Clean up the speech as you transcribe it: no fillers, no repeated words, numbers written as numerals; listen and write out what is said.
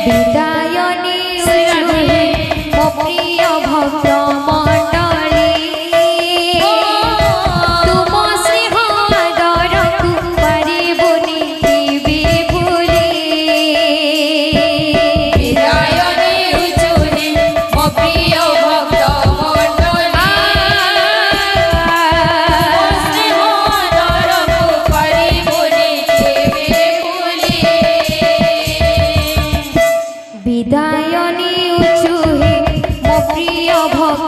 বিদায়নী উচুহে মো প্রিয় ভক্ত মণ্ডলী তুম স্নেহ আদরকু পারিবুনি দিবি ভুলি বিদায়নী উচুহে মো প্রিয় ভক্ত মণ্ডলী স্নেহ আদরকু পারিবুনি দিবি ভুলি বিদায়নী উচুহে মো প্রিয় ভক্ত